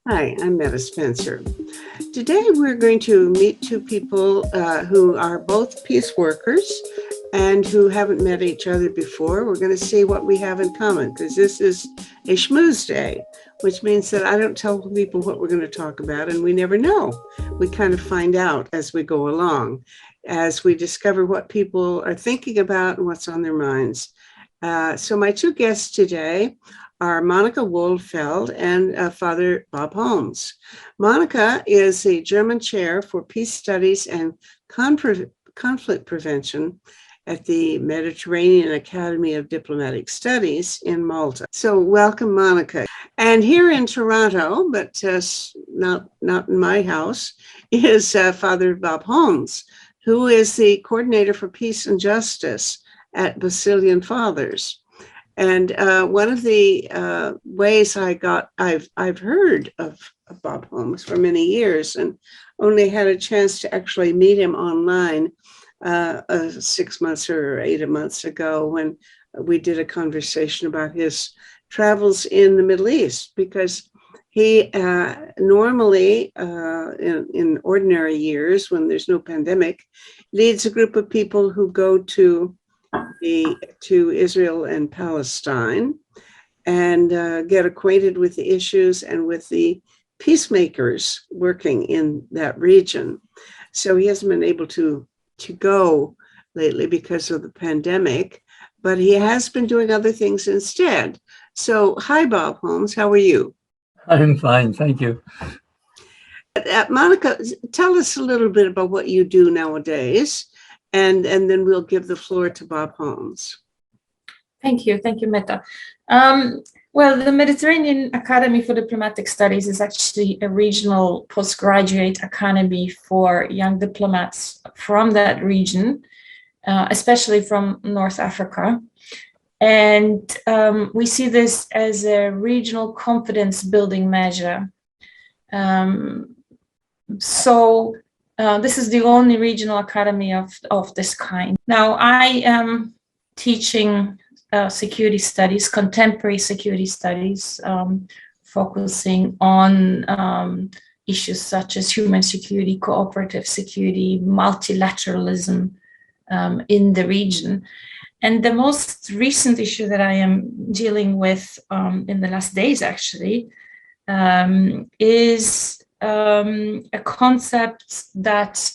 Hi, I'm Meta Spencer. Today we're going to meet two people who are both peace workers and who haven't met each other before. We're going to see what we have in common because this is a schmooze day, which means that I don't tell people what we're going to talk about and we never know. We kind of find out as we go along, as we discover what people are thinking about and what's on their minds. So my two guests today are Monica Wohlfeld and Father Bob Holmes. Monica is the German chair for peace studies and conflict prevention at the Mediterranean Academy of Diplomatic Studies in Malta. So welcome, Monica. And here in Toronto, but not in my house, is Father Bob Holmes, who is the coordinator for peace and justice at Basilian Fathers. And one of the ways I've heard of Bob Holmes for many years, and only had a chance to actually meet him online 6 months or 8 months ago when we did a conversation about his travels in the Middle East, because he normally, in ordinary years, when there's no pandemic, leads a group of people who go to Israel and Palestine and get acquainted with the issues and with the peacemakers working in that region. So he hasn't been able to go lately because of the pandemic, but he has been doing other things instead. So, hi, Bob Holmes. How are you? I'm fine, thank you. Monica, tell us a little bit about what you do nowadays, and then we'll give the floor to Bob Holmes. Thank you, Meta. Well, the Mediterranean Academy for Diplomatic Studies is actually a regional postgraduate academy for young diplomats from that region, especially from North Africa. And we see this as a regional confidence building measure. So this is the only regional academy of this kind. Now, I am teaching security studies, contemporary security studies, focusing on issues such as human security, cooperative security, multilateralism in the region. And the most recent issue that I am dealing with in the last days, actually, is a concept that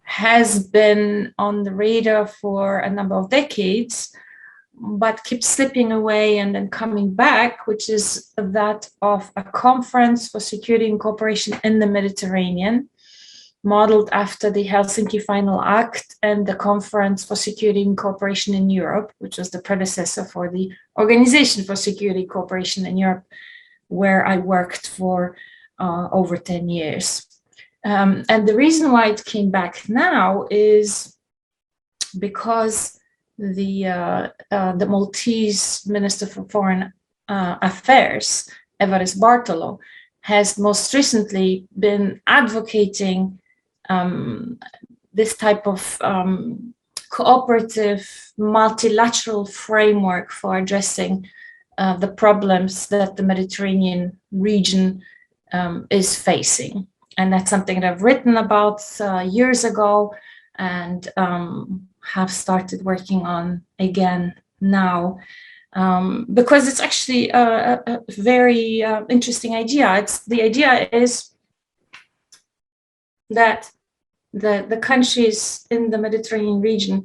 has been on the radar for a number of decades, but keeps slipping away and then coming back, which is that of a conference for security and cooperation in the Mediterranean, modeled after the Helsinki Final Act and the Conference for Security and Cooperation in Europe, which was the predecessor for the Organization for Security and Cooperation in Europe, where I worked for over 10 years. And the reason why it came back now is because the Maltese Minister for Foreign Affairs, Evaris Bartolo, has most recently been advocating this type of cooperative multilateral framework for addressing the problems that the Mediterranean region is facing. And that's something that I've written about years ago and have started working on again now, because it's actually a very interesting idea. The idea is that the countries in the Mediterranean region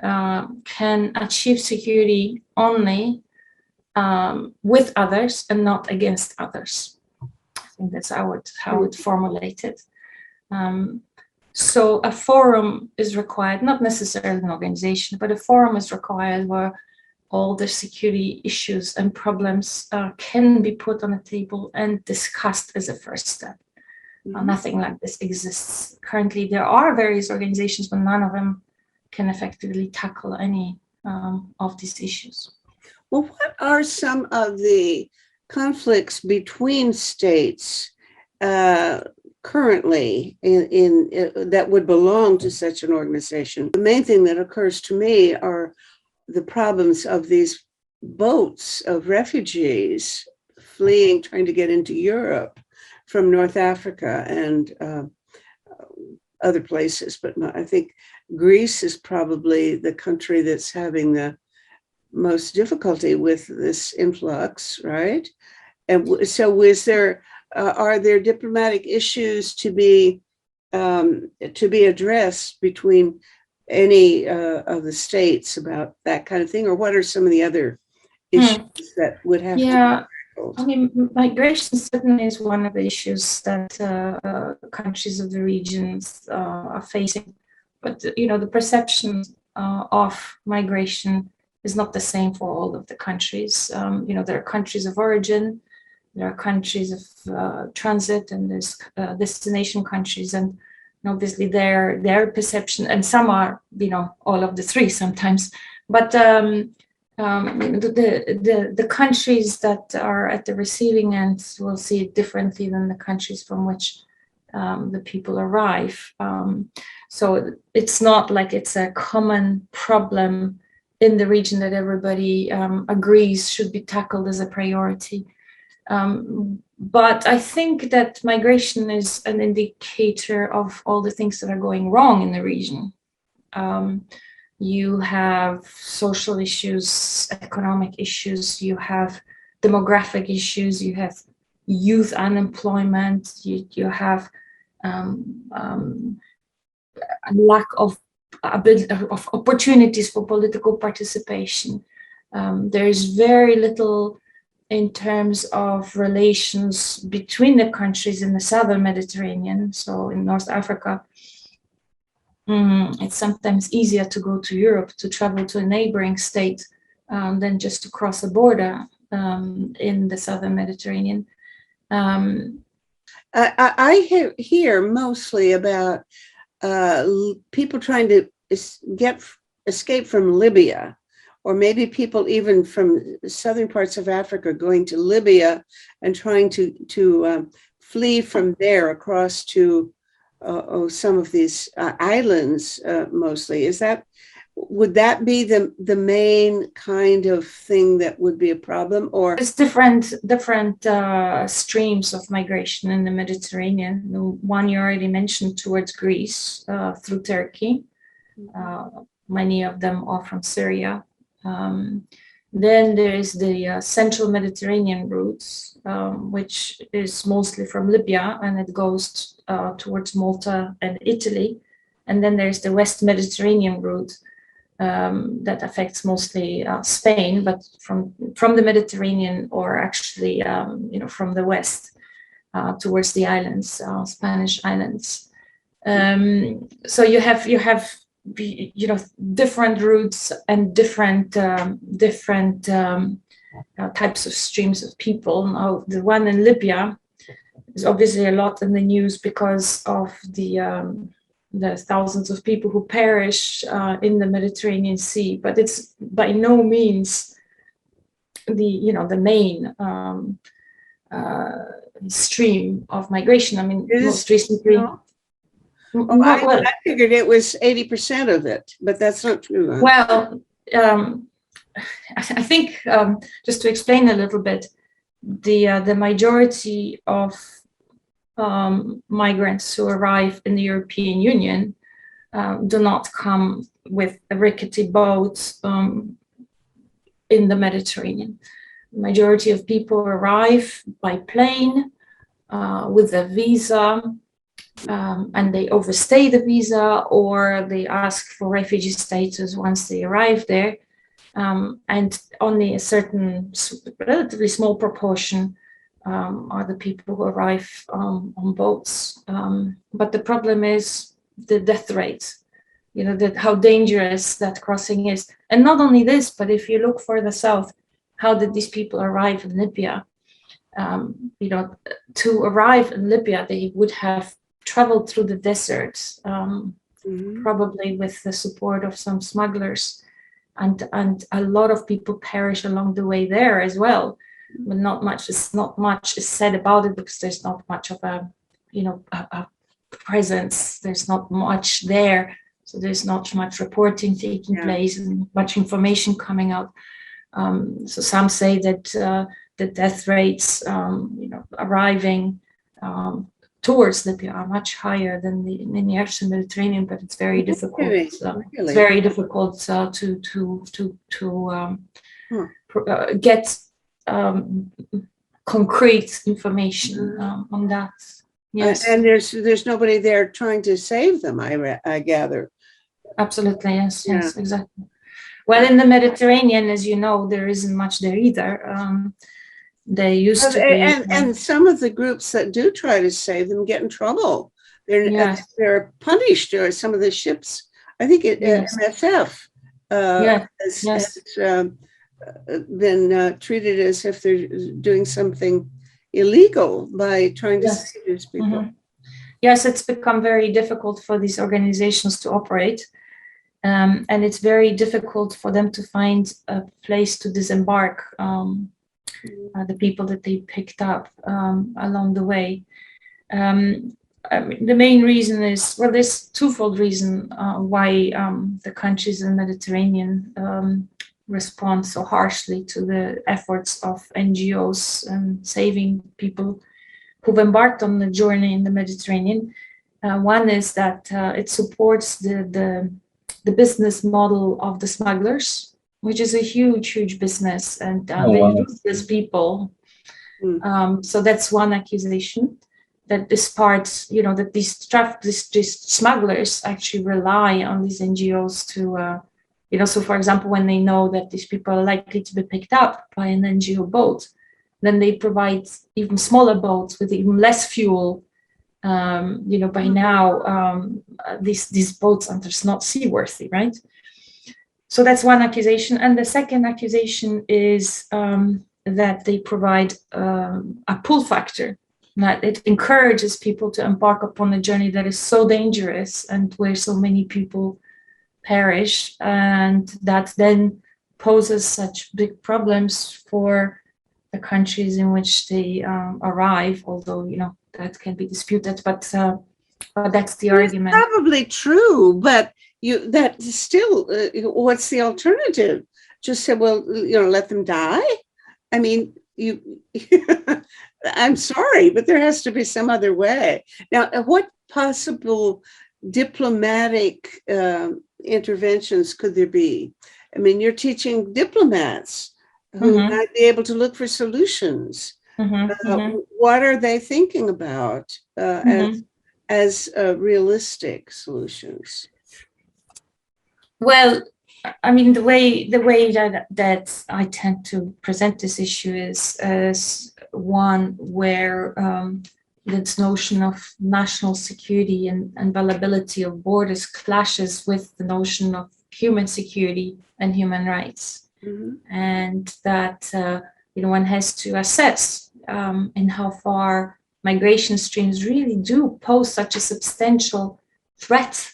can achieve security only with others and not against others. I think that's how it formulated. So a forum is required, not necessarily an organization, but a forum is required where all the security issues and problems can be put on the table and discussed as a first step. Nothing like this exists currently. There are various organizations, but none of them can effectively tackle any of these issues. Well, what are some of the conflicts between states currently in that would belong to such an organization? The main thing that occurs to me are the problems of these boats of refugees fleeing, trying to get into Europe. from North Africa and other places, but I think Greece is probably the country that's having the most difficulty with this influx, right? And so, are there diplomatic issues to be addressed between any of the states about that kind of thing, or what are some of the other issues that would have to be tackled? I mean, migration certainly is one of the issues that countries of the regions are facing. But the perception of migration is not the same for all of the countries. There are countries of origin, there are countries of transit, and there's destination countries, and obviously their perception, and some are all of the three sometimes, but the countries that are at the receiving end will see it differently than the countries from which the people arrive. So it's not like it's a common problem in the region that everybody agrees should be tackled as a priority. But I think that migration is an indicator of all the things that are going wrong in the region. You have social issues, economic issues, you have demographic issues, you have youth unemployment, you have a lack of opportunities for political participation. There's very little in terms of relations between the countries in the southern Mediterranean. So in North Africa, it's sometimes easier to go to Europe, to travel to a neighboring state than just to cross a border in the southern Mediterranean. I hear mostly about people trying to escape from Libya, or maybe people even from southern parts of Africa going to Libya and trying to flee from there across to some of these islands, mostly. Would that be the main kind of thing that would be a problem? Or there's different streams of migration in the Mediterranean. The one you already mentioned towards Greece through Turkey. Many of them are from Syria. Then there is the central Mediterranean routes, which is mostly from Libya, and it goes towards Malta and Italy. And then there's the West Mediterranean route that affects mostly Spain, but from the Mediterranean, or actually from the west towards the islands, Spanish islands. So you have different routes and different types of streams of people. Now, the one in Libya is obviously a lot in the news because of the thousands of people who perish in the Mediterranean Sea, but it's by no means the main stream of migration. I mean, most recently. No? I figured it was 80% of it, but that's not true. Huh? Well, I think just to explain a little bit, the majority of migrants who arrive in the European Union do not come with a rickety boat in the Mediterranean. The majority of people arrive by plane with a visa, and they overstay the visa, or they ask for refugee status once they arrive there, and only a certain relatively small proportion are the people who arrive on boats. But the problem is the death rate, how dangerous that crossing is. And not only this, but if you look further south, how did these people arrive in Libya? To arrive in Libya, they would have traveled through the desert, probably with the support of some smugglers. And a lot of people perish along the way there as well. But not much is said about it, because there's not much of a presence. There's not much there, so there's not much reporting taking place and much information coming out. So some say that the death rates, arriving towards Libya are much higher than in the Eastern Mediterranean, but it's very difficult. Really? It's very difficult to get concrete information on that. Yes, and there's nobody there trying to save them. I gather. absolutely. Yes, exactly. Well, in the Mediterranean, as you know, there isn't much there either. They used to be, and some of the groups that do try to save them get in trouble. They're punished, or some of the ships. I think MSF has been treated as if they're doing something illegal by trying to save these people. Mm-hmm. Yes, it's become very difficult for these organizations to operate. And it's very difficult for them to find a place to disembark the people that they picked up along the way. The main reason is, well, there's twofold reason why the countries in the Mediterranean respond so harshly to the efforts of NGOs and saving people who've embarked on the journey in the Mediterranean. One is that it supports the business model of the smugglers, which is a huge business, and they ruthless people. So that's one accusation, that this part, that these smugglers actually rely on these NGOs to, so for example, when they know that these people are likely to be picked up by an NGO boat, then they provide even smaller boats with even less fuel. By now, these boats are just not seaworthy, right? So that's one accusation. And the second accusation is that they provide a pull factor, that it encourages people to embark upon a journey that is so dangerous and where so many people perish, and that then poses such big problems for the countries in which they arrive, although, that can be disputed, but that's the argument. It's probably true, but that still, what's the alternative? Just say, well, let them die? I mean, I'm sorry, but there has to be some other way. Now, what possible diplomatic interventions could there be? I mean, you're teaching diplomats who might be able to look for solutions. What are they thinking about as realistic solutions? Well, I mean, the way that I tend to present this issue is as one where this notion of national security and availability of borders clashes with the notion of human security and human rights, and that one has to assess in how far migration streams really do pose such a substantial threat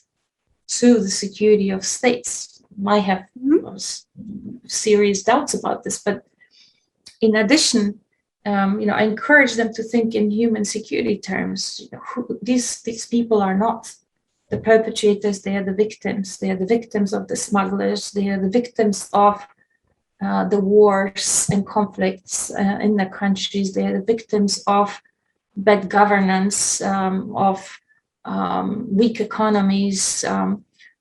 to the security of states. I have serious doubts about this, but in addition, I encourage them to think in human security terms. These people are not the perpetrators; they are the victims. They are the victims of the smugglers. They are the victims of the wars and conflicts in the countries. They are the victims of bad governance, of weak economies.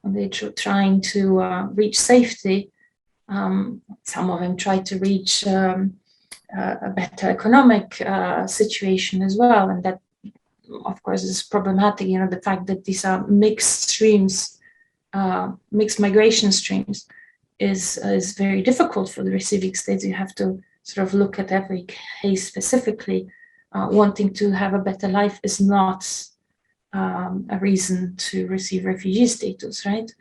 They're trying to reach safety. Some of them try to reach a better economic situation as well, and that, of course, is problematic. The fact that these are mixed streams, mixed migration streams, is very difficult for the receiving states. You have to sort of look at every case specifically. Wanting to have a better life is not a reason to receive refugee status, right?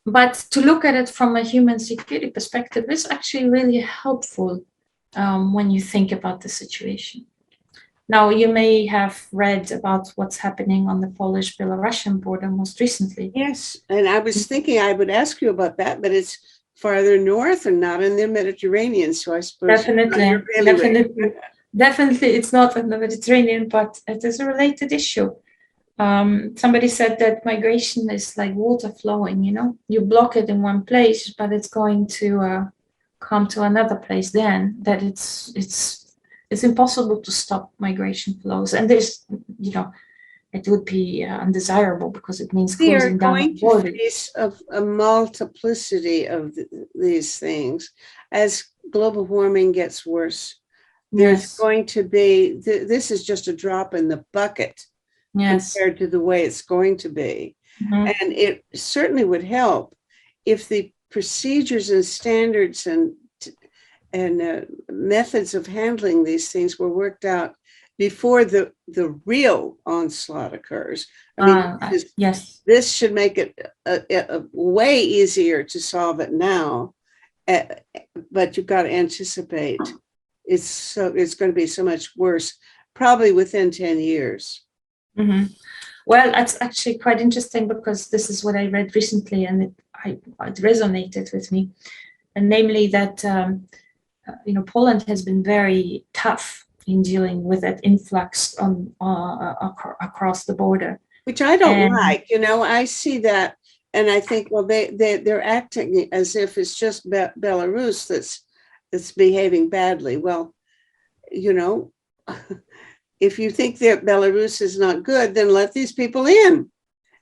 But to look at it from a human security perspective is actually really helpful when you think about the situation. Now, you may have read about what's happening on the Polish-Belarussian border most recently. Yes, and I was thinking I would ask you about that, but it's farther north and not in the Mediterranean, so I suppose definitely it's not in the Mediterranean, but it is a related issue. Somebody said that migration is like water flowing. You block it in one place, but it's going to come to another place. Then that it's it's impossible to stop migration flows. And there's, you know, it would be undesirable because it means We are closing down going the to border. face a multiplicity of these things as global warming gets worse. There's Yes, going to be, this is just a drop in the bucket yes. compared to the way it's going to be. Mhm. And it certainly would help if the procedures and standards and methods of handling these things were worked out before the real onslaught occurs. I mean, Yes. this should make it a way easier to solve it now, but you've got to anticipate it's going to be so much worse, probably within 10 years. Mhm. Well, that's actually quite interesting because this is what I read recently, and it resonated with me, and namely that you know, Poland has been very tough in dealing with that influx on across the border. Which I don't And like. You know, I see that and I think, well, they're acting as if it's just Belarus that's behaving badly. Well, you know, if you think that Belarus is not good, then let these people in.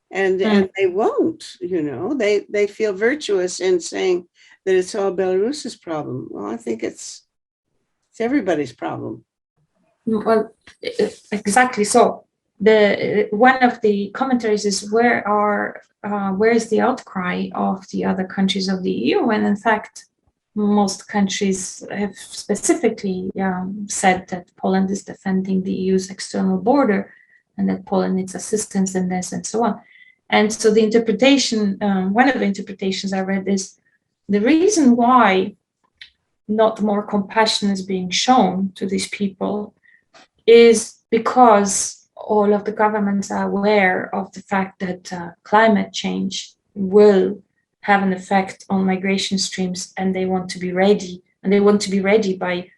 And they won't, you know, they feel virtuous in saying that it's all Belarus's problem. Well, I think it's everybody's problem. well, exactly. So the one of the commentaries is where is the outcry of the other countries of the EU? And in fact, most countries have specifically said that Poland is defending the EU's external border and that Poland needs assistance in this and so on. And so the interpretation, one of the interpretations I read is the reason why not more compassion is being shown to these people is because all of the governments are aware of the fact that climate change will have an effect on migration streams, and they want to be ready. And they want to be ready by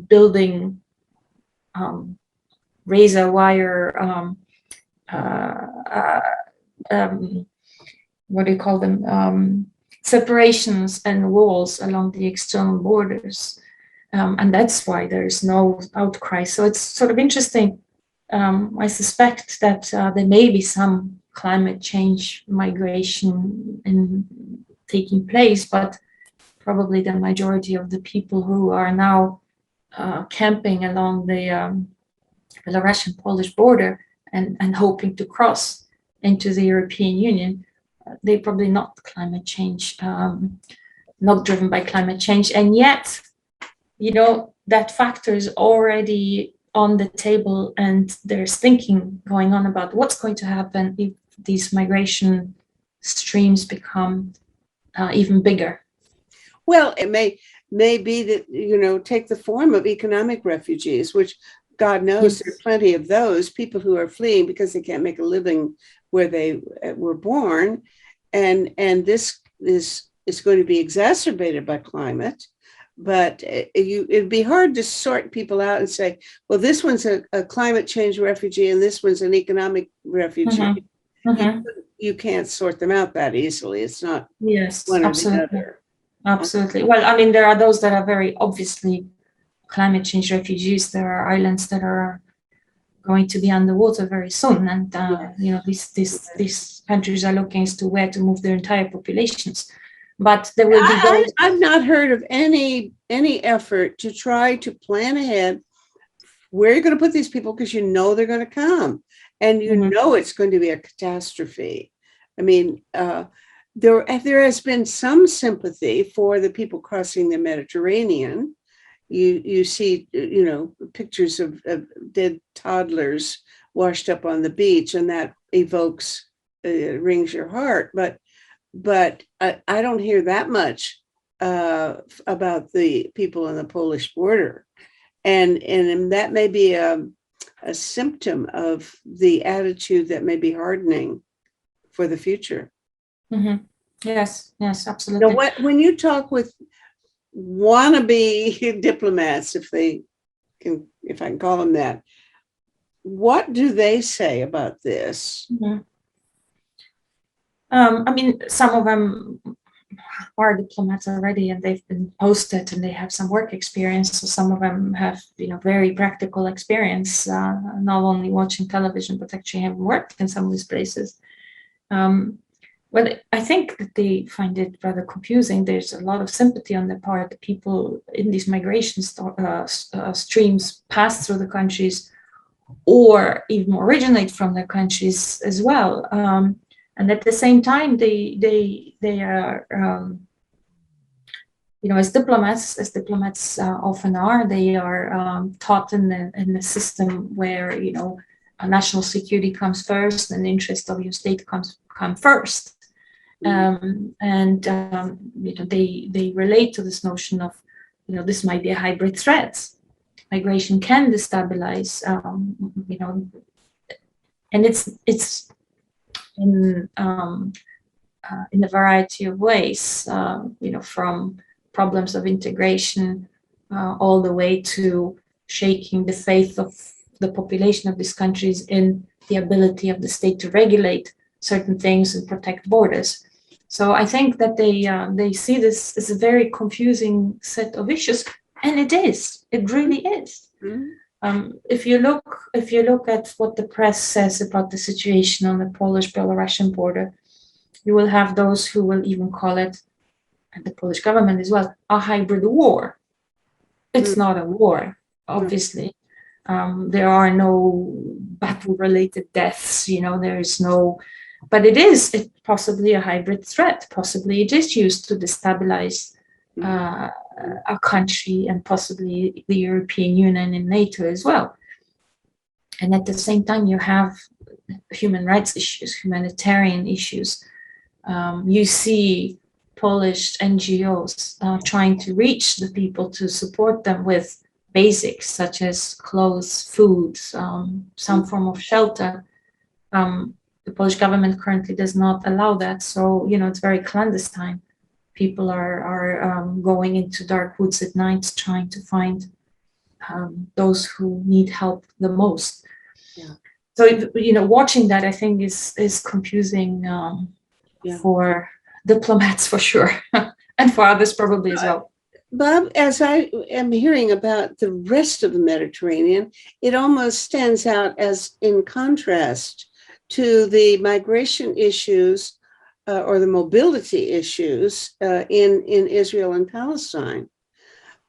building razor wire, what do you call them? Separations and walls along the external borders. And that's why there's no outcry. So it's sort of interesting. I suspect that there may be some climate change migration taking place, but probably the majority of the people who are now camping along the Belarussian-Polish border and hoping to cross into the European Union, they're probably not climate change, not driven by climate change. And yet, you know, that factor is already on the table, and there's thinking going on about what's going to happen if these migration streams become even bigger. Well, it may be that, you know, take the form of economic refugees, which God knows Yes. there are plenty of those people who are fleeing because they can't make a living where they were born. And this is going to be exacerbated by climate. But it'd be hard to sort people out and say, well, this one's a climate change refugee and this one's an economic refugee. Mm-hmm. Mm-hmm. You can't sort them out that easily. It's not Yes, one or absolutely. the other. Absolutely. Well, I mean, there are those that are very obviously climate change refugees. There are islands that are going to be underwater very soon, and you know, these countries are looking as to where to move their entire populations. But there will be those. I've not heard of any effort to try to plan ahead where you're going to put these people, because you know they're going to come, and you know it's going to be a catastrophe. I mean, there has been some sympathy for the people crossing the Mediterranean. You see, you know, pictures of dead toddlers washed up on the beach, and that evokes, wrings your heart. But I don't hear that much about the people on the Polish border, and that may be a symptom of the attitude that may be hardening for the future. Mm-hmm. Yes, absolutely. Now, when you talk with wannabe diplomats, if I can call them that, what do they say about this? Mm-hmm. I mean, some of them are diplomats already, and they've been posted, and they have some work experience. So some of them have, very practical experience, not only watching television, but actually having worked in some of these places. Well, I think that they find it rather confusing. There's a lot of sympathy on their part. The people in these migration streams pass through the countries, or even originate from their countries as well. And at the same time, they are, as diplomats often are, they are taught in the system where national security comes first, and the interest of your state come first. They relate to this notion of, this might be a hybrid threat. Migration can destabilize, and it's in a variety of ways, from problems of integration all the way to shaking the faith of the population of these countries in the ability of the state to regulate certain things and protect borders. So I think that they see this as a very confusing set of issues, and it really is. Mm-hmm. If you look at what the press says about the situation on the Polish-Belarussian border, you will have those who will even call it, and the Polish government as well, a hybrid war. It's not a war, obviously. There are no battle-related deaths. There is no. But it's possibly a hybrid threat. Possibly it is used to destabilize a country, and possibly the European Union and NATO as well. And at the same time, you have human rights issues, humanitarian issues. You see Polish NGOs trying to reach the people to support them with basics such as clothes, food, some form of shelter. The Polish government currently does not allow that, so it's very clandestine. People are going into dark woods at night trying to find those who need help the most. Yeah. So watching that, I think is confusing for diplomats for sure, and for others probably as well. Bob, as I am hearing about the rest of the Mediterranean, it almost stands out as in contrast to the migration issues or the mobility issues in Israel and Palestine.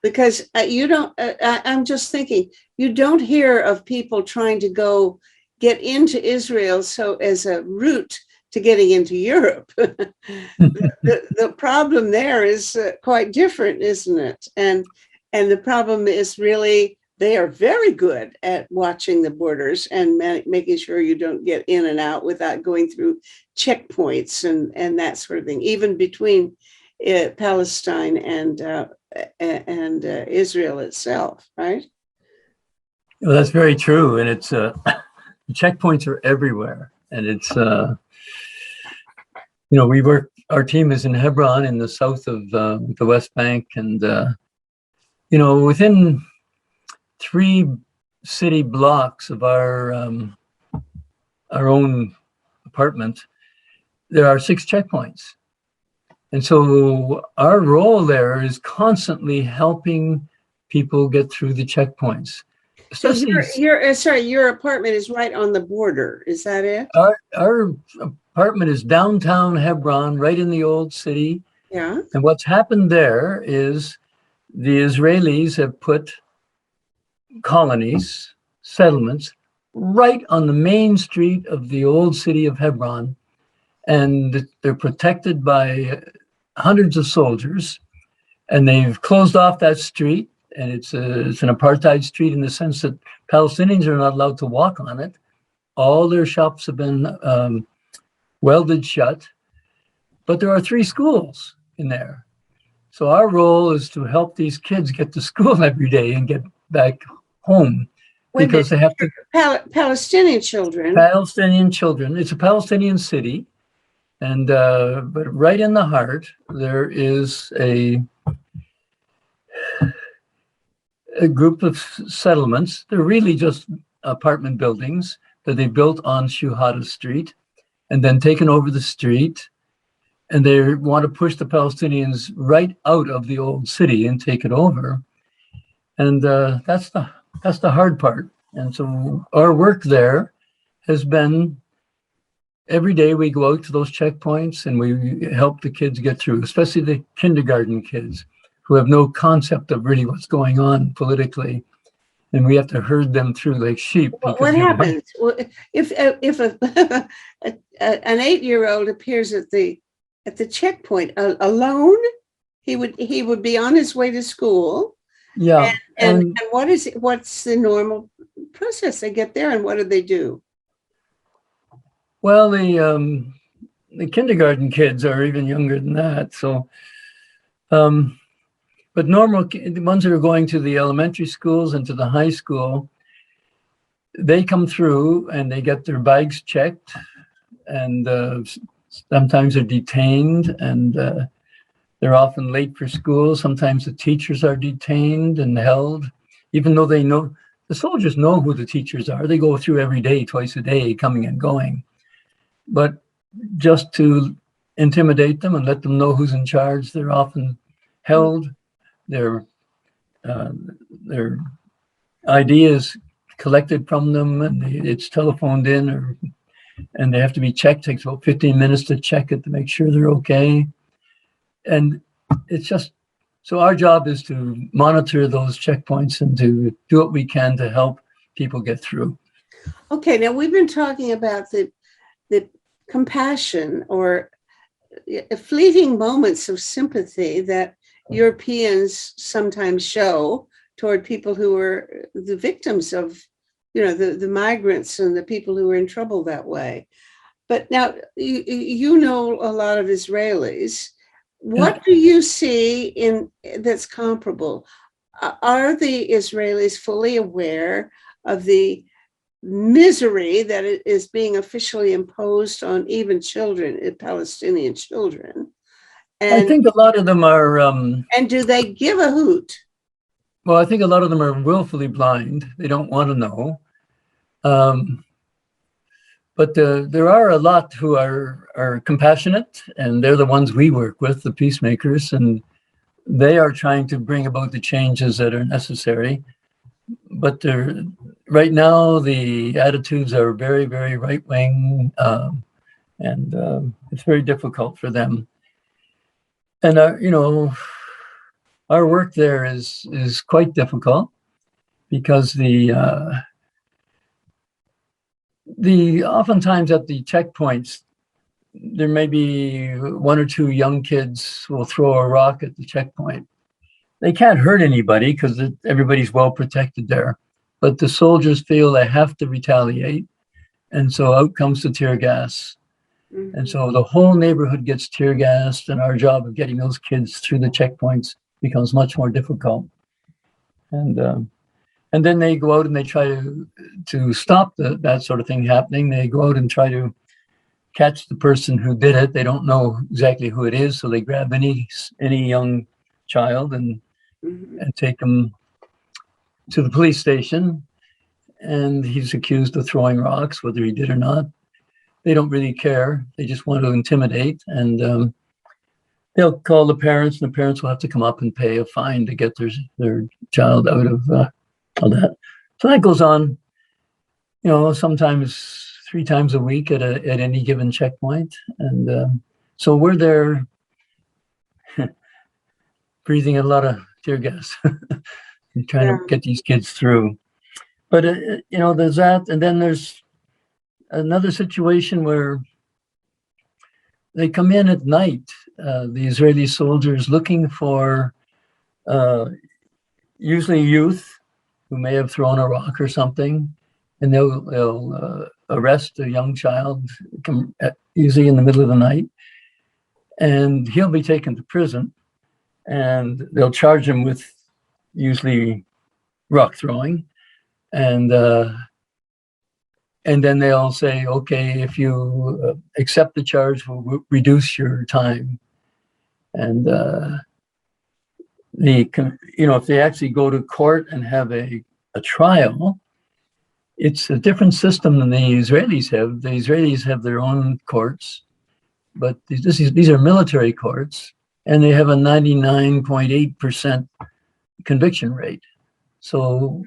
Because I'm just thinking, you don't hear of people trying to go get into Israel so as a route to getting into Europe. the problem there is quite different, isn't it? And the problem is really, they are very good at watching the borders and making sure you don't get in and out without going through checkpoints and that sort of thing, even between Palestine and Israel itself, right? Well, that's very true, and it's checkpoints are everywhere, and it's our team is in Hebron in the south of the West Bank, and within 3 city blocks of our own apartment, there are 6 checkpoints. And so our role there is constantly helping people get through the checkpoints. So your apartment is right on the border. Is that it? Our apartment is downtown Hebron, right in the old city. Yeah. And what's happened there is the Israelis have put colonies, settlements, right on the main street of the old city of Hebron. And they're protected by hundreds of soldiers, and they've closed off that street. And it's an apartheid street in the sense that Palestinians are not allowed to walk on it. All their shops have been welded shut, but there are 3 schools in there. So our role is to help these kids get to school every day and get back home, because they have to. Palestinian children. Palestinian children. It's a Palestinian city. And but right in the heart, there is a group of settlements. They're really just apartment buildings that they built on Shuhada Street and then taken over the street. and they want to push the Palestinians right out of the old city and take it over. And that's the hard part. And so our work there has been every day we go out to those checkpoints and we help the kids get through, especially the kindergarten kids who have no concept of really what's going on politically. And we have to herd them through like sheep. What happens if an 8-year-old appears at the checkpoint alone? He would be on his way to school. Yeah. And what's the normal process? They get there and what do they do? Well, the kindergarten kids are even younger than that. So, but the ones that are going to the elementary schools and to the high school, they come through and they get their bags checked, and sometimes they're detained, and they're often late for school. Sometimes the teachers are detained and held, even though the soldiers know who the teachers are. They go through every day, twice a day, coming and going. But just to intimidate them and let them know who's in charge, they're often held. Their ID is collected from them, and it's telephoned in, and they have to be checked. It takes about 15 minutes to check it to make sure they're okay. And it's just, so our job is to monitor those checkpoints and to do what we can to help people get through. Okay, now we've been talking about the compassion or fleeting moments of sympathy that Europeans sometimes show toward people who are the victims of, the migrants and the people who are in trouble that way. But now you know a lot of Israelis. What do you see that's comparable? Are the Israelis fully aware of the misery that is being officially imposed on even children, Palestinian children? I think a lot of them are. And do they give a hoot? Well, I think a lot of them are willfully blind. They don't want to know. But there are a lot who are compassionate, and they're the ones we work with, the peacemakers, and they are trying to bring about the changes that are necessary. But right now, the attitudes are very, very right-wing, and it's very difficult for them. And our work there is quite difficult because oftentimes at the checkpoints, there may be one or two young kids will throw a rock at the checkpoint. They can't hurt anybody because everybody's well protected there, but the soldiers feel they have to retaliate, and so out comes the tear gas. Mm-hmm. And so the whole neighborhood gets tear gassed, and our job of getting those kids through the checkpoints becomes much more difficult. And then they go out and they try to stop that sort of thing happening. They go out and try to catch the person who did it. They don't know exactly who it is, so they grab any young child and take him to the police station. And he's accused of throwing rocks, whether he did or not. They don't really care. They just want to intimidate, and they'll call the parents, and the parents will have to come up and pay a fine to get their child out of that. So that goes on, sometimes 3 times a week at any given checkpoint. And so we're there breathing a lot of tear gas and trying to get these kids through. But, there's that. And then there's another situation where they come in at night, the Israeli soldiers looking for usually youth who may have thrown a rock or something, and they'll arrest a young child, usually in the middle of the night, and he'll be taken to prison, and they'll charge him with usually rock throwing, and then they'll say, okay, if you accept the charge, we'll reduce your time. And if they actually go to court and have a trial, it's a different system than the Israelis have. The Israelis have their own courts, but these are military courts, and they have a 99.8% conviction rate. So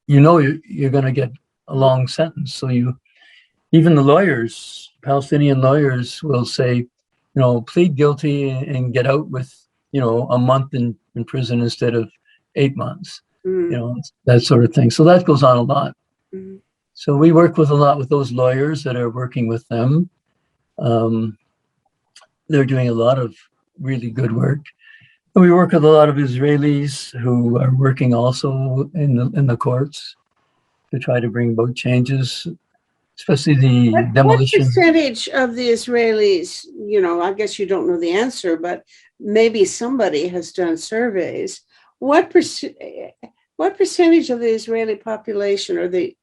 you know you're going to get a long sentence. So even the lawyers, Palestinian lawyers, will say, plead guilty and get out with, a month in prison instead of 8 months, that sort of thing. So that goes on a lot. So we work with a lot with those lawyers that are working with them. They're doing a lot of really good work. And we work with a lot of Israelis who are working also in the courts to try to bring about changes, especially the What demolition. percentage of the Israelis, I guess you don't know the answer, but maybe somebody has done surveys. What percentage of the Israeli population, or the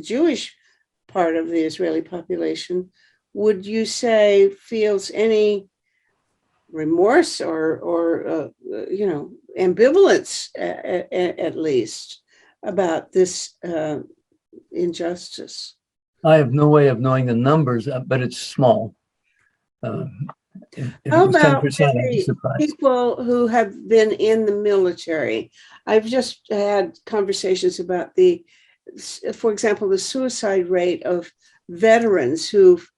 Jewish part of the Israeli population, would you say feels any remorse or ambivalence at least about this injustice? I have no way of knowing the numbers, but it's small. If How it was about 10%, I'd be surprised. people who have been in the military? I've just had conversations about for example, the suicide rate of veterans who've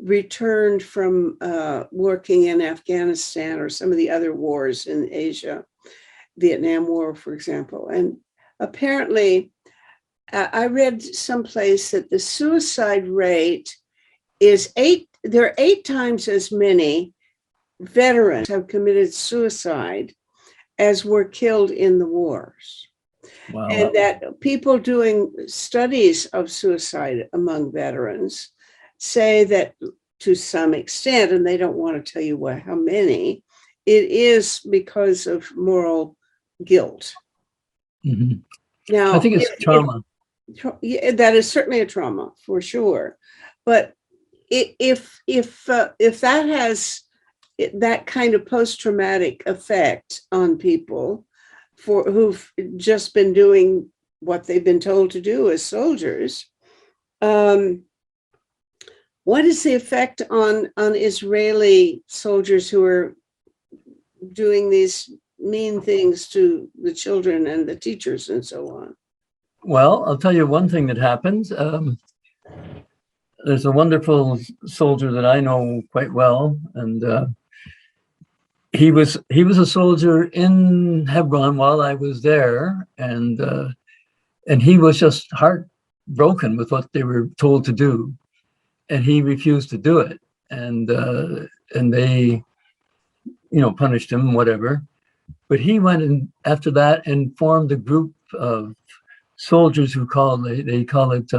returned from working in Afghanistan or some of the other wars in Asia, Vietnam War, for example. And apparently, I read someplace that the suicide rate is there are 8 times as many veterans have committed suicide as were killed in the wars. Wow. And that people doing studies of suicide among veterans say that to some extent, and they don't want to tell you how many, it is because of moral guilt. Now, I think it's trauma. That is certainly a trauma for sure. But if that has that kind of post-traumatic effect on people who've just been doing what they've been told to do as soldiers, what is the effect on Israeli soldiers who are doing these mean things to the children and the teachers and so on? Well, I'll tell you one thing that happened. There's a wonderful soldier that I know quite well, and he was a soldier in Hebron while I was there, and he was just heartbroken with what they were told to do, and he refused to do it, and they, punished him, whatever. But he went in after that and formed a group of soldiers who they call it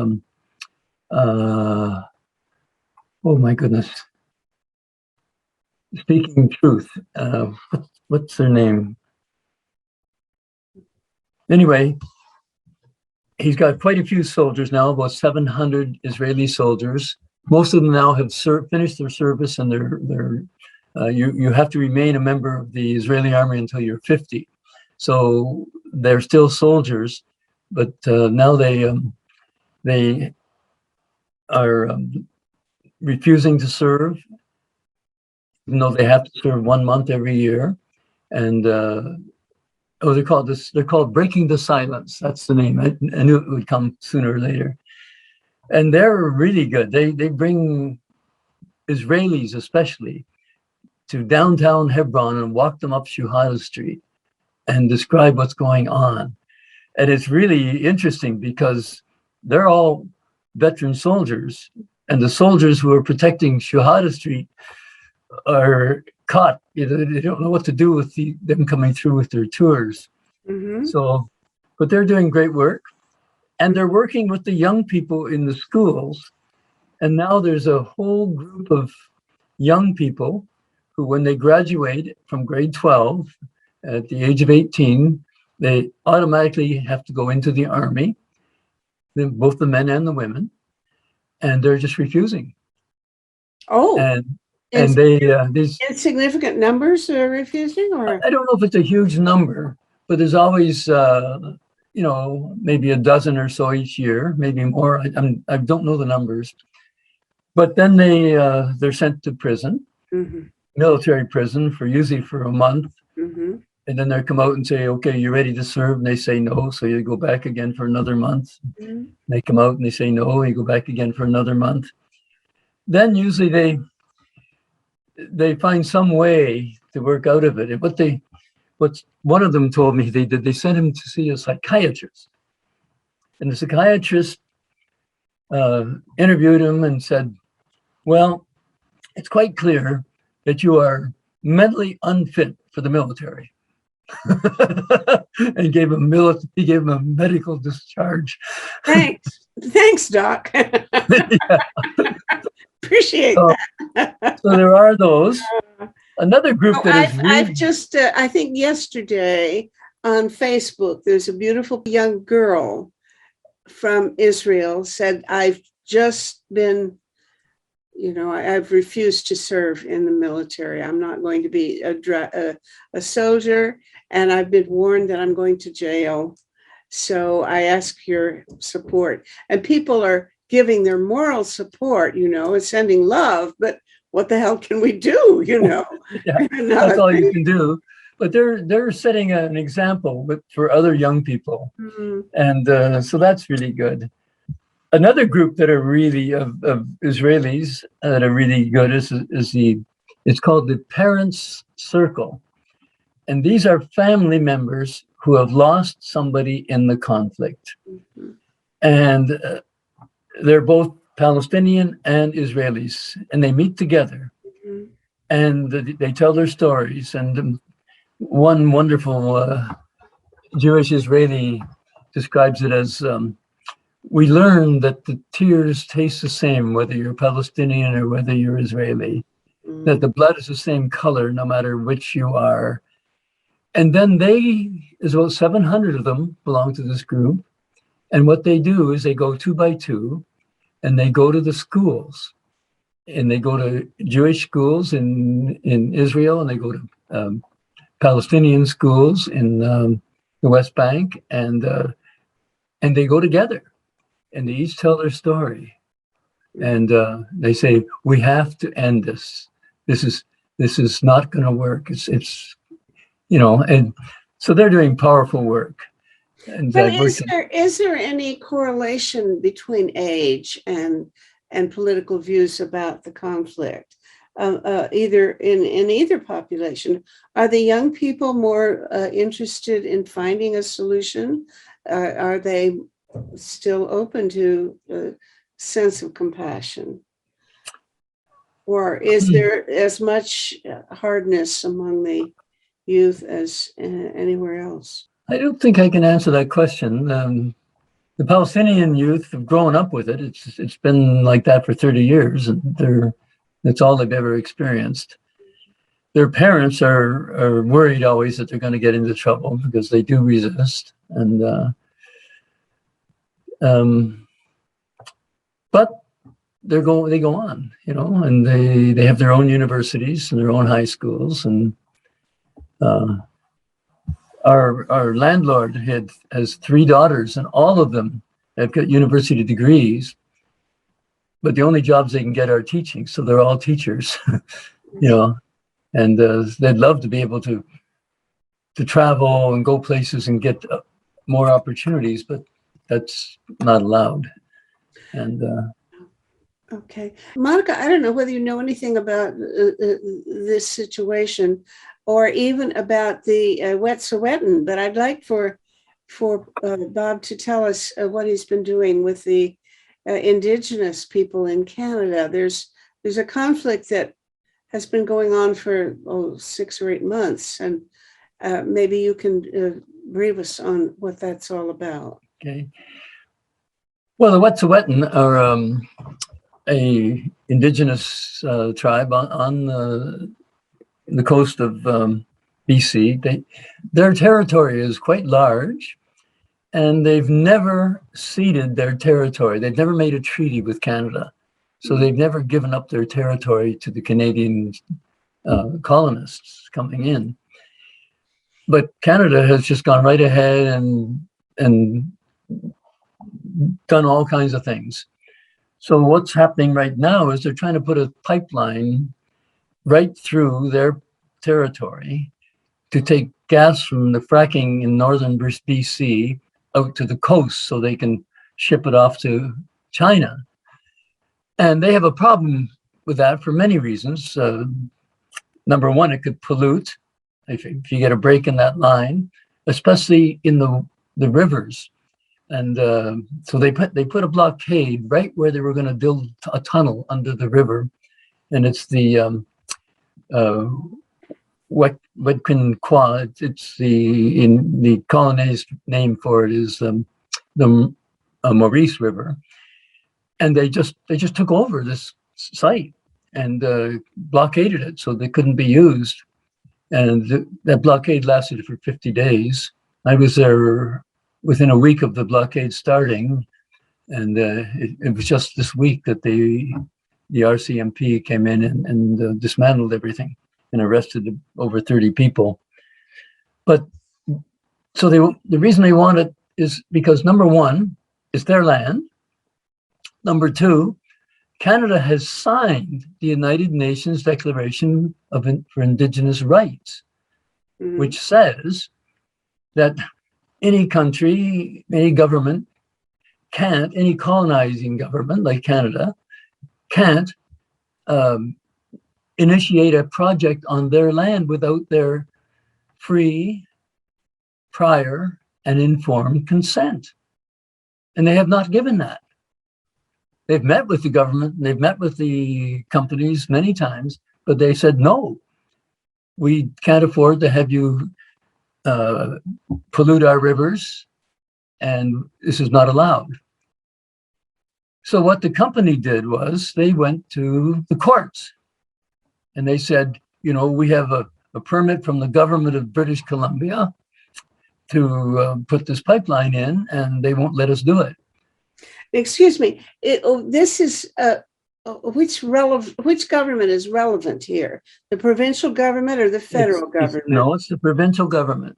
oh my goodness, Speaking Truth. What's their name? Anyway, he's got quite a few soldiers now, about 700 Israeli soldiers. Most of them now have finished their service, and you have to remain a member of the Israeli army until you're 50. So they're still soldiers, but now they are refusing to serve, even though they have to serve 1 month every year. And they're called Breaking the Silence. That's the name. I knew it would come sooner or later. And they're really good. They bring Israelis especially to downtown Hebron and walk them up Shuhada Street and describe what's going on. And it's really interesting because they're all veteran soldiers, and the soldiers who are protecting Shuhada Street are caught. They don't know what to do with them coming through with their tours. So, but they're doing great work, and they're working with the young people in the schools. And now there's a whole group of young people who, when they graduate from grade 12 at the age of 18, they automatically have to go into the army, both the men and the women, and they're just refusing. Oh, and these insignificant numbers are refusing, or I don't know if it's a huge number, but there's always maybe a dozen or so each year, maybe more. I don't know the numbers, but then they're sent to prison, Mm-hmm. military prison for usually for a month. Mm-hmm. And then they come out and say, okay, you're ready to serve. And they say no. So you go back again for another month. Mm-hmm. They come out and they say no. You go back again for another month. Then usually they find some way to work out of it. And what one of them told me they did, they sent him to see a psychiatrist. And the psychiatrist interviewed him and said, well, it's quite clear that you are mentally unfit for the military. And he gave him a medical discharge. Thanks, Doc. Yeah. Appreciate So, that. so there are those. Another group Oh, that is I've just, I think yesterday on Facebook, there's a beautiful young girl from Israel said, I've just been, I've refused to serve in the military. I'm not going to be a soldier, and I've been warned that I'm going to jail. So I ask your support. And people are giving their moral support, and sending love, but what the hell can we do, Yeah, that's all you can do. But they're setting an example for other young people. Mm-hmm. And so that's really good. Another group that are really of Israelis that are really good it's called the Parents Circle. And these are family members who have lost somebody in the conflict. Mm-hmm. And they're both Palestinian and Israelis, and they meet together. Mm-hmm. And they tell their stories. And one wonderful Jewish Israeli describes it as, we learn that the tears taste the same, whether you're Palestinian or whether you're Israeli, Mm-hmm. that the blood is the same color, no matter which you are. And then there's about 700 of them belong to this group. And what they do is they go 2 by 2 and they go to the schools. And they go to Jewish schools in Israel, and they go to Palestinian schools in the West Bank, and they go together, and they each tell their story, and they say, we have to end this. This is not going to work. It's and so they're doing powerful work. And But is there any correlation between age and political views about the conflict? Either in either population, are the young people more interested in finding a solution? Are they still open to a sense of compassion? Or is there as much hardness among the youth as anywhere else? I don't think I can answer that question. The Palestinian youth have grown up with it. It's been like that for 30 years, and that's all they've ever experienced. Their parents are worried always that they're going to get into trouble because they do resist, and but they go on, and they have their own universities and their own high schools, and our landlord has 3 daughters, and all of them have got university degrees, but the only jobs they can get are teaching. So they're all teachers, and they'd love to be able to travel and go places and get more opportunities, but that's not allowed. And okay, Monica, I don't know whether you know anything about this situation, or even about the Wet'suwet'en, but I'd like for Bob to tell us what he's been doing with the Indigenous people in Canada. There's a conflict that has been going on for 6 or 8 months, and maybe you can brief us on what that's all about. okay. Well, the Wet'suwet'en are a indigenous tribe on the coast of BC. Their territory is quite large, and they've never ceded their territory. They've never made a treaty with Canada. So they've never given up their territory to the Canadian colonists coming in. But Canada has just gone right ahead and done all kinds of things. So what's happening right now is they're trying to put a pipeline right through their territory to take gas from the fracking in northern BC out to the coast so they can ship it off to China. And they have a problem with that for many reasons. Number one, it could pollute if you get a break in that line, especially in the rivers. And so they put a blockade right where they were going to build a tunnel under the river, and it's the Wetquinqua. It's the colonized name for it is the Maurice River, and they just took over this site and blockaded it so they couldn't be used. And that blockade lasted for 50 days. I was there within a week of the blockade starting, and it was just this week that the RCMP came in and dismantled everything and arrested over 30 people. But so the reason they want it is because, number one, it's their land. Number two, Canada has signed the United Nations Declaration for Indigenous Rights, which says that any country, any government any colonizing government like Canada can't initiate a project on their land without their free, prior, and informed consent. And they have not given that. They've met with the government, they've met with the companies many times, but they said, no, we can't afford to have you pollute our rivers, and this is not allowed. So what the company did was they went to the courts and they said, we have a permit from the government of British Columbia to put this pipeline in, and they won't let us do it. Excuse me. This is which government is relevant here? The provincial government or the federal government? No, it's the provincial government.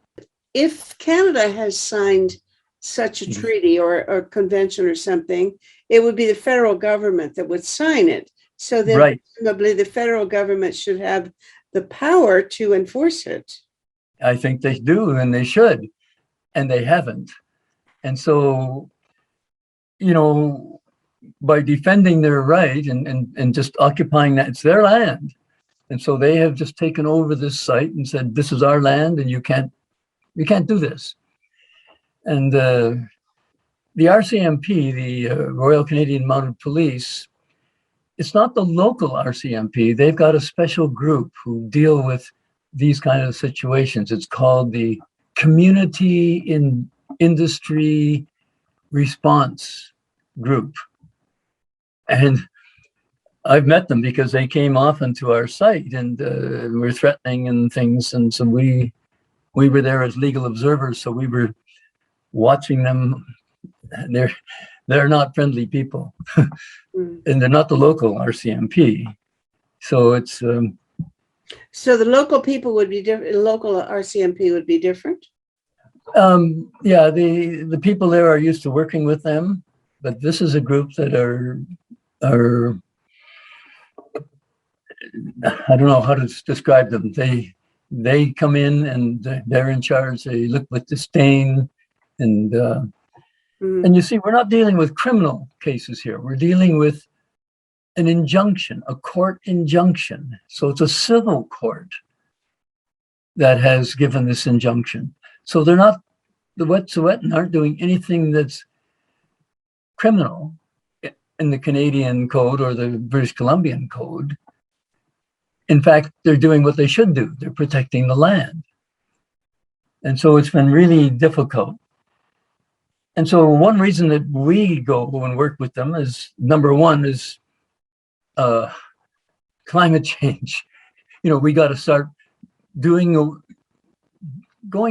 If Canada has signed such a treaty or convention or something, it would be the federal government that would sign it. So then Presumably the federal government should have the power to enforce it. I think they do, and they should, and they haven't. And so, by defending their right and just occupying that, it's their land. And so they have just taken over this site and said, this is our land and you can't do this. And the RCMP, the Royal Canadian Mounted Police, it's not the local RCMP. They've got a special group who deal with these kind of situations. It's called the Community in Industry Response Group. And I've met them because they came often to our site and were threatening and things. And so we were there as legal observers. So we were watching them. And they're not friendly people. And they're not the local RCMP. So it's... So the local people would be different, local RCMP would be different? Yeah, the people there are used to working with them, but this is a group that are I don't know how to describe them. They come in and they're in charge. They look with disdain, and you see, we're not dealing with criminal cases here. We're dealing with an injunction, a court injunction. So it's a civil court that has given this injunction. So they're not, the Wet'suwet'en aren't doing anything that's criminal in the Canadian code or the British Columbian code. In fact, they're doing what they should do. They're protecting the land. And so it's been really difficult. And so one reason that we go and work with them is, number one is climate change. We got to start going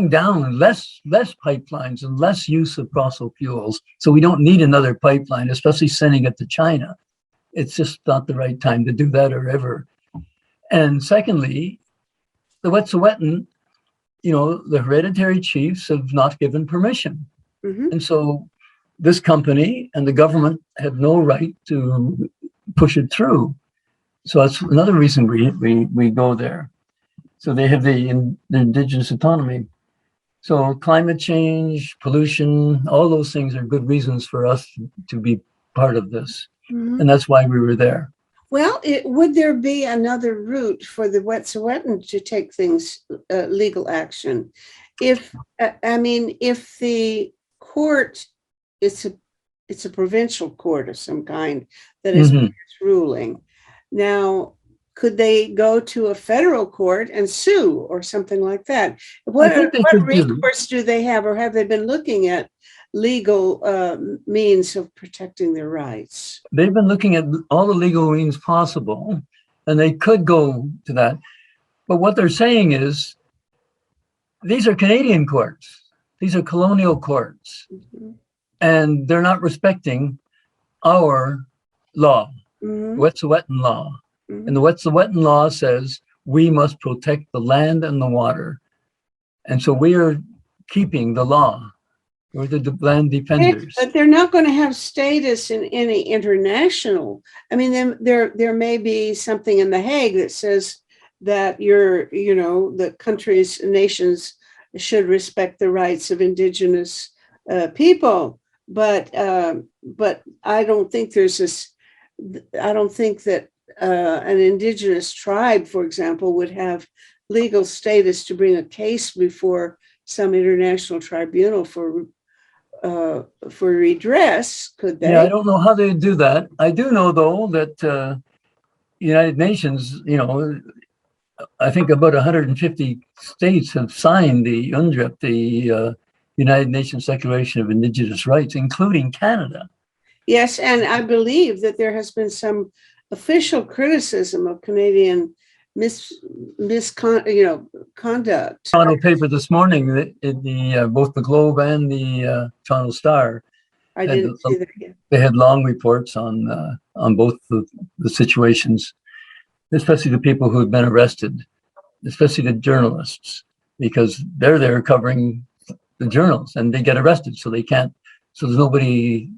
down less pipelines and less use of fossil fuels. So we don't need another pipeline, especially sending it to China. It's just not the right time to do that or ever. And secondly, the Wet'suwet'en, the hereditary chiefs have not given permission. And so this company and the government have no right to push it through. So that's another reason we go there. So they have the indigenous autonomy. So climate change, pollution, all those things are good reasons for us to be part of this. Mhm. And that's why we were there. Well, would there be another route for the Wet'suwet'en to take things, legal action? If, I mean, if the court, it's a provincial court of some kind that is Mhm. ruling. Now, could they go to a federal court and sue or something like that? I think they could do. recourse do they have, or have they been looking at legal means of protecting their rights? They've been looking at all the legal means possible, and they could go to that. But what they're saying is, these are Canadian courts. These are colonial courts, Mhm. and they're not respecting our law, Mhm. Wet'suwet'en law. Mhm. And the Wet'suwet'en law says we must protect the land and the water. And so we are keeping the law. We're the land defenders. But they're not going to have status in any international. I mean, there may be something in The Hague that says that the countries, nations should respect the rights of indigenous people. But I don't think there's this. I don't think that an indigenous tribe, for example, would have legal status to bring a case before some international tribunal for redress, could they? Yeah, I don't know how they do that. I do know, though, that United Nations, I think about 150 states have signed the UNDRIP, the United Nations Declaration of Indigenous Rights, including Canada. Yes, and I believe that there has been some official criticism of Canadian conduct. Toronto paper this morning, both the Globe and the Toronto Star, I didn't see that yet. they had long reports on both the situations, especially the people who had been arrested, especially the journalists, because they're there covering the journals and they get arrested, so they can't. So there's nobody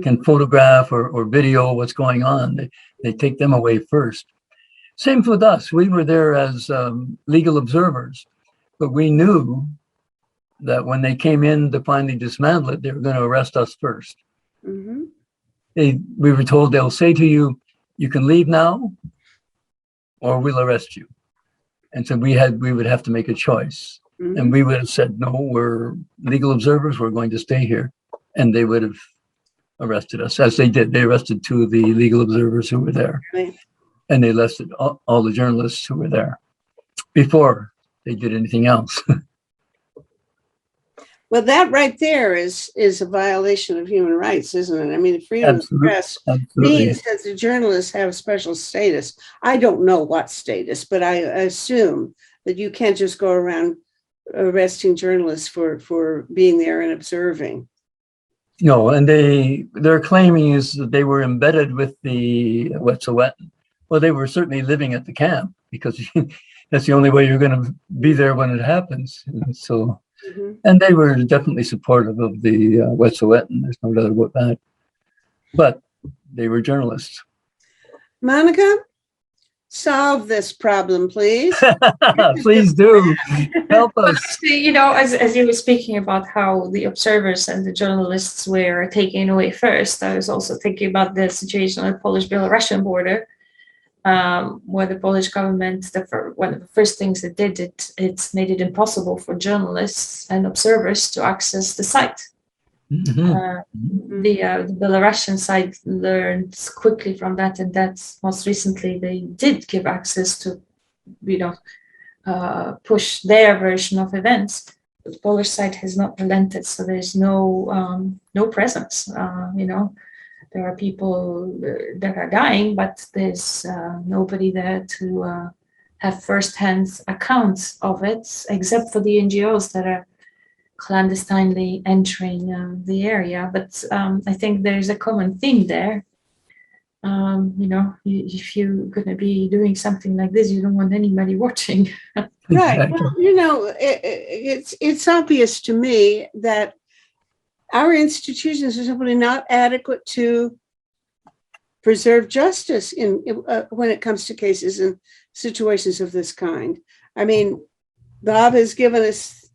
can photograph or video what's going on. They take them away first. Same with us. We were there as legal observers, but we knew that when they came in to finally dismantle it, they were going to arrest us first. Mhm. We were told they'll say to you, you can leave now or we'll arrest you. And so we would have to make a choice. Mhm. And we would have said, no, we're legal observers, we're going to stay here. And they would have arrested us, as they did. They arrested two of the legal observers who were there. Right. And they arrested all the journalists who were there before they did anything else. Well, that right there is a violation of human rights, isn't it? I mean, freedom of press means that the journalists have special status. I don't know what status, but I assume that you can't just go around arresting journalists for being there and observing. No, and their claiming is that they were embedded with the Wet'suwet'en. Well, they were certainly living at the camp because that's the only way you're going to be there when it happens. And so, and they were definitely supportive of the Wet'suwet'en. There's no doubt about that. But they were journalists. Monica, solve this problem, please. Please do. Help us. Actually, as you were speaking about how the observers and the journalists were taken away first, I was also thinking about the situation on the Polish-Belarusian border, where the Polish government, one of the first things it did, it's made it impossible for journalists and observers to access the site. The Belarusian side learned quickly from that, and that's most recently they did give access to, push their version of events. The Polish side has not relented, so there's no presence. There are people that are dying, but there's nobody there to have first-hand accounts of it, except for the NGOs that are clandestinely entering the area. But I think there's a common theme there. If you're going to be doing something like this, you don't want anybody watching. Right. Exactly. Well, it's obvious to me that our institutions are simply not adequate to preserve justice when it comes to cases and situations of this kind. I mean, Bob has given us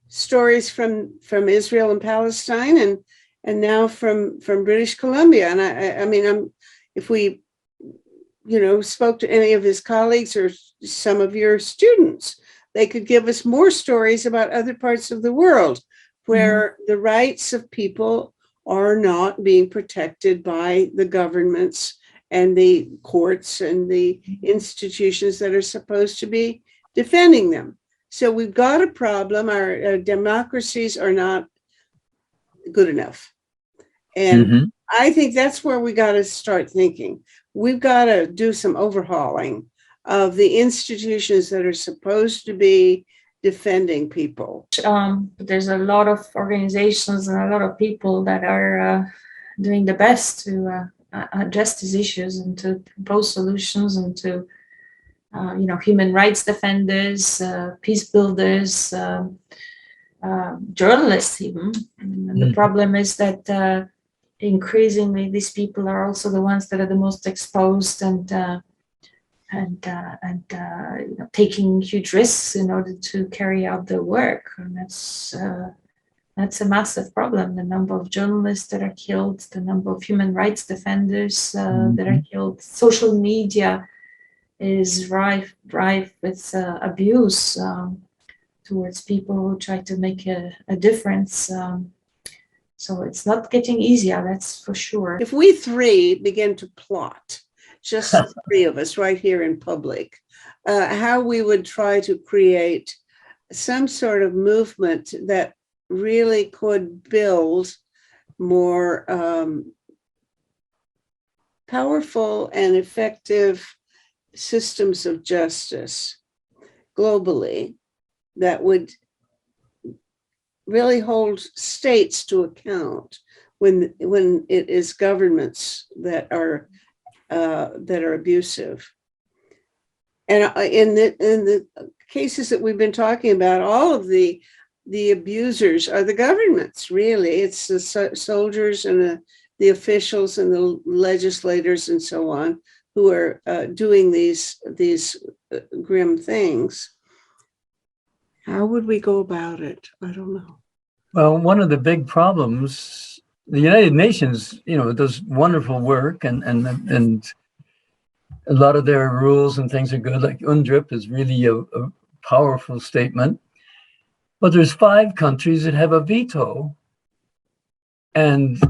stories from Israel and Palestine, and now from British Columbia. And I mean, if we, spoke to any of his colleagues or some of your students, they could give us more stories about other parts of the world where the rights of people are not being protected by the governments and the courts and the institutions that are supposed to be defending them. So we've got a problem. Our democracies are not good enough. And I think that's where we got to start thinking. We've got to do some overhauling of the institutions that are supposed to be defending people. There's a lot of organizations and a lot of people that are doing the best to address these issues and to propose solutions, and to human rights defenders, peace builders, journalists even. And the problem is that increasingly these people are also the ones that are the most exposed and taking huge risks in order to carry out their work. And that's a massive problem. The number of journalists that are killed, the number of human rights defenders that are killed. Social media is rife with abuse towards people who try to make a difference. So it's not getting easier, that's for sure. If we three begin to plot, just the three of us right here in public, how we would try to create some sort of movement that really could build more powerful and effective systems of justice globally that would really hold states to account when it is governments that are abusive. And in the cases that we've been talking about, all of the abusers are the governments, really. It's the soldiers and the officials and the legislators and so on who are doing these grim things. How would we go about it? I don't know. Well, one of the big problems, the United Nations, does wonderful work, and a lot of their rules and things are good. Like UNDRIP is really a powerful statement. But there's 5 countries that have a veto. And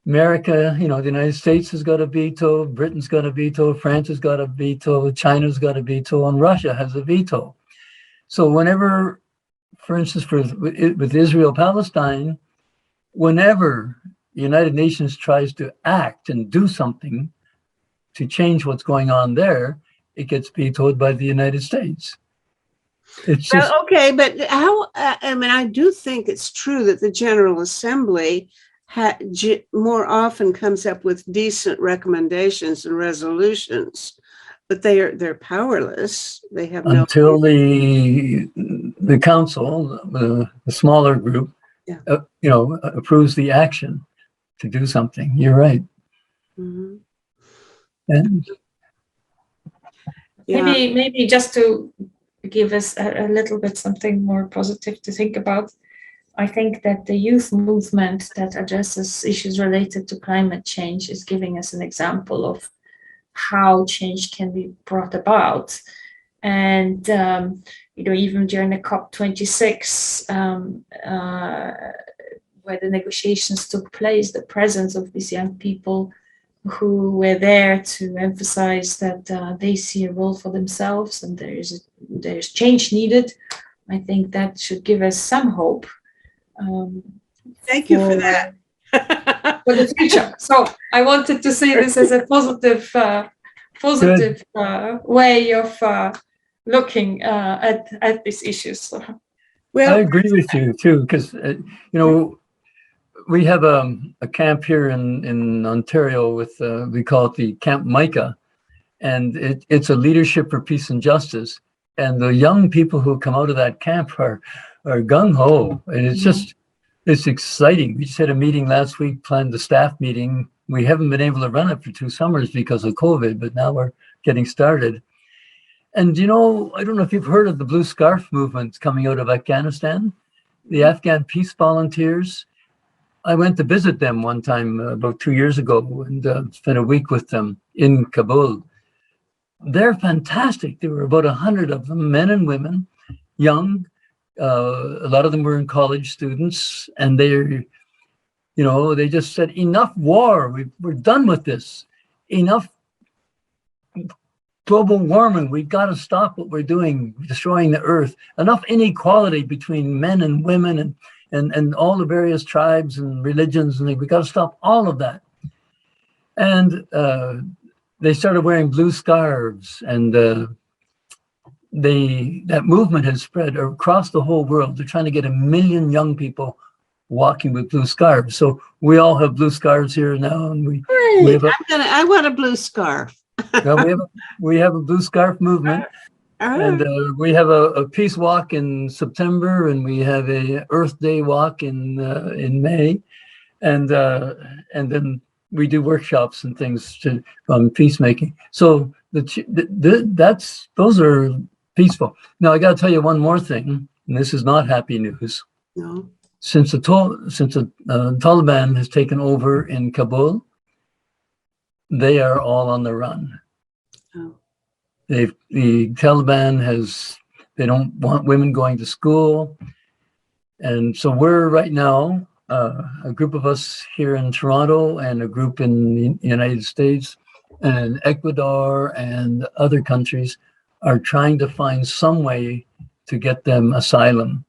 America, the United States has got a veto, Britain's got a veto, France has got a veto, China's got a veto, and Russia has a veto. So whenever, for instance, with Israel-Palestine, whenever the United Nations tries to act and do something to change what's going on there, it gets vetoed by the United States. It's just okay, but how? I do think it's true that the General Assembly more often comes up with decent recommendations and resolutions, but they're powerless. They have until the council, the smaller group, approves the action to do something. You're right. Mm-hmm. And maybe just to give us a little bit something more positive to think about, I think that the youth movement that addresses issues related to climate change is giving us an example of how change can be brought about. And even during the COP26, where the negotiations took place, the presence of these young people who were there to emphasize that they see a role for themselves and there's change needed. I think that should give us some hope. Thank you for that. For the future. So I wanted to say this as a positive way of looking at these issues. Well, I agree with you too, because we have a camp here in Ontario with we call it the Camp Micah, and it's a leadership for peace and justice. And the young people who come out of that camp are gung ho, and it's exciting. We just had a meeting last week, planned the staff meeting We haven't been able to run it for 2 summers because of COVID, but now we're getting started. And I don't know if you've heard of the Blue Scarf movement coming out of Afghanistan, the Afghan peace volunteers. I went to visit them one time about 2 years ago and spent a week with them in Kabul. They're fantastic. There were about 100 of them, men and women, young. A lot of them were in college students, and they just said, enough war. We're done with this. Enough global warming. We've got to stop what we're doing, destroying the earth. Enough inequality between men and women and all the various tribes and religions. And we've got to stop all of that. And they started wearing blue scarves, and that movement has spread across the whole world. They're trying to get 1 million young people walking with blue scarves. So we all have blue scarves here now, and we have I want a blue scarf. we have a blue scarf movement, and we have a peace walk in September, and we have a Earth Day walk in May, and then we do workshops and things on peacemaking. So those are peaceful. Now I got to tell you one more thing, and this is not happy news. No. Since the Taliban has taken over in Kabul, they are all on the run. Oh. The Taliban they don't want women going to school, and so we're right now a group of us here in Toronto and a group in the United States and Ecuador and other countries are trying to find some way to get them asylum.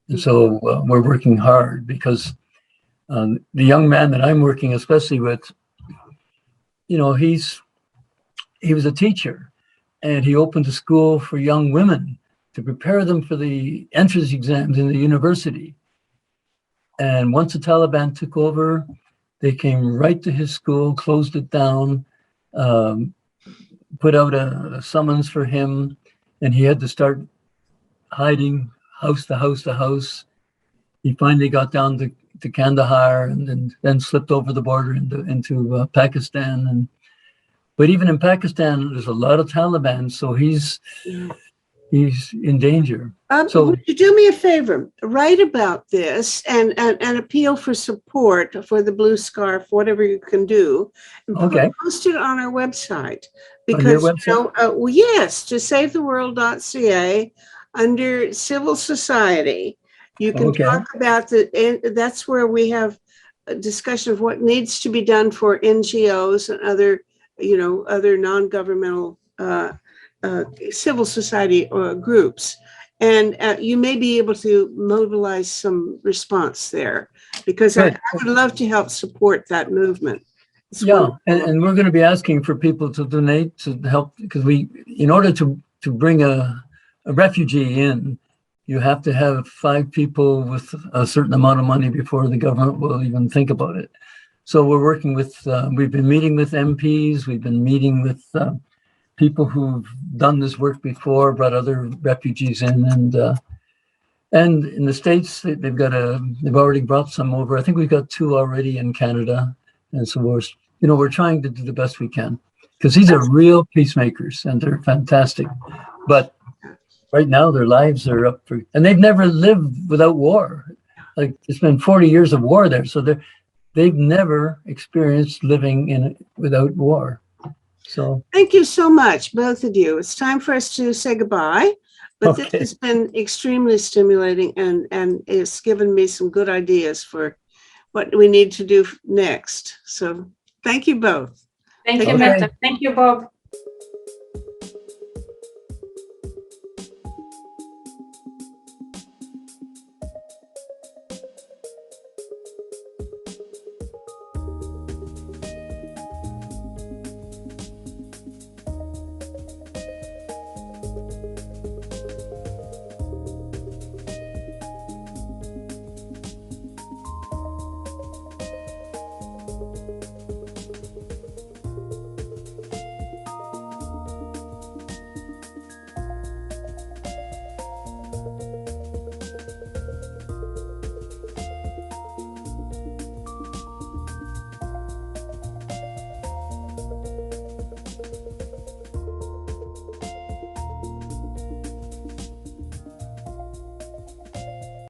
And so we're working hard because the young man that I'm working especially with, he was a teacher, and he opened a school for young women to prepare them for the entrance exams in the university. And once the Taliban took over, they came right to his school, closed it down, put out a summons for him, and he had to start hiding house to house to house. He finally got down to Kandahar and then slipped over the border into Pakistan. But even in Pakistan, there's a lot of Taliban, so he's in danger. So would you do me a favor? Write about this and appeal for support for the blue scarf, whatever you can do. And post it on our website. Because, on your website? Yes, to savetheworld.ca under civil society. You can talk about that's where we have a discussion of what needs to be done for NGOs and other non-governmental civil society groups. And you may be able to mobilize some response there, because I would love to help support that movement. And we're going to be asking for people to donate to help, because in order to bring a refugee in, you have to have 5 people with a certain amount of money before the government will even think about it. So we're working with, we've been meeting with MPs, we've been meeting with people who've done this work before, brought other refugees in, and in the States, they've already brought some over. I think we've got 2 already in Canada. And so we're trying to do the best we can, because these are real peacemakers and they're fantastic. But right now their lives are up for, and they've never lived without war. Like, it's been 40 years of war there. So they've never experienced living without war. So thank you so much, both of you. It's time for us to say goodbye, but this has been extremely stimulating, and it's given me some good ideas for what we need to do next. So thank you both. Thank you, Meta. Thank you, Bob.